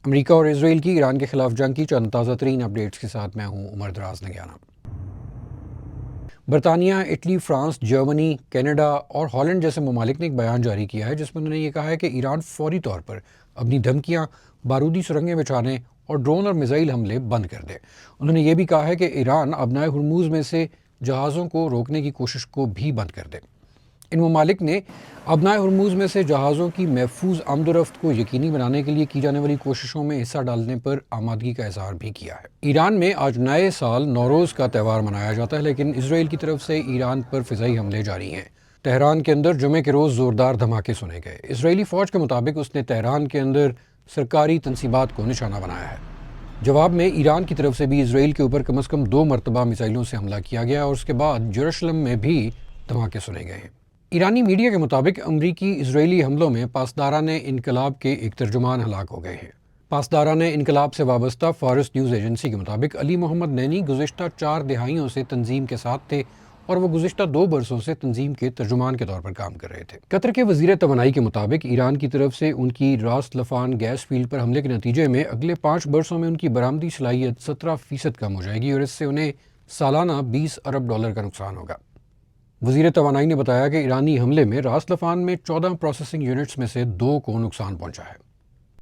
امریکہ اور اسرائیل کی ایران کے خلاف جنگ کی چند تازہ ترین اپڈیٹس کے ساتھ میں ہوں عمر دراز نگیانہ۔ برطانیہ، اٹلی، فرانس، جرمنی، کینیڈا اور ہالینڈ جیسے ممالک نے ایک بیان جاری کیا ہے جس میں انہوں نے یہ کہا ہے کہ ایران فوری طور پر اپنی دھمکیاں، بارودی سرنگیں بچھانے اور ڈرون اور میزائل حملے بند کر دے۔ انہوں نے یہ بھی کہا ہے کہ ایران آبنائے ہرموز میں سے جہازوں کو روکنے کی کوشش کو بھی بند کر دے۔ ان ممالک نے آبنائے ہرموز میں سے جہازوں کی محفوظ آمد و رفت کو یقینی بنانے کے لیے کی جانے والی کوششوں میں حصہ ڈالنے پر آمادگی کا اظہار بھی کیا ہے۔ ایران میں آج نئے سال نوروز کا تہوار منایا جاتا ہے، لیکن اسرائیل کی طرف سے ایران پر فضائی حملے جاری ہیں۔ تہران کے اندر جمعے کے روز زوردار دھماکے سنے گئے۔ اسرائیلی فوج کے مطابق اس نے تہران کے اندر سرکاری تنصیبات کو نشانہ بنایا ہے۔ جواب میں ایران کی طرف سے بھی اسرائیل کے اوپر کم از کم 2 مرتبہ میزائلوں سے حملہ کیا گیا اور اس کے بعد یروشلم میں بھی دھماکے سنے گئے ہیں۔ ایرانی میڈیا کے مطابق امریکی اسرائیلی حملوں میں پاسداران انقلاب کے ایک ترجمان ہلاک ہو گئے ہیں۔ پاسداران انقلاب سے وابستہ فارس نیوز ایجنسی کے مطابق علی محمد نینی گزشتہ 4 دہائیوں سے تنظیم کے ساتھ تھے اور وہ گزشتہ 2 برسوں سے تنظیم کے ترجمان کے طور پر کام کر رہے تھے۔ قطر کے وزیر توانائی کے مطابق ایران کی طرف سے ان کی راس لفان گیس فیلڈ پر حملے کے نتیجے میں اگلے 5 برسوں میں ان کی برآمدی صلاحیت 17% کم ہو جائے گی اور اس سے انہیں سالانہ $20 ارب کا نقصان ہوگا۔ وزیر توانائی نے بتایا کہ ایرانی حملے میں راس لفان میں 14 پروسیسنگ یونٹس میں سے 2 کو نقصان پہنچا ہے۔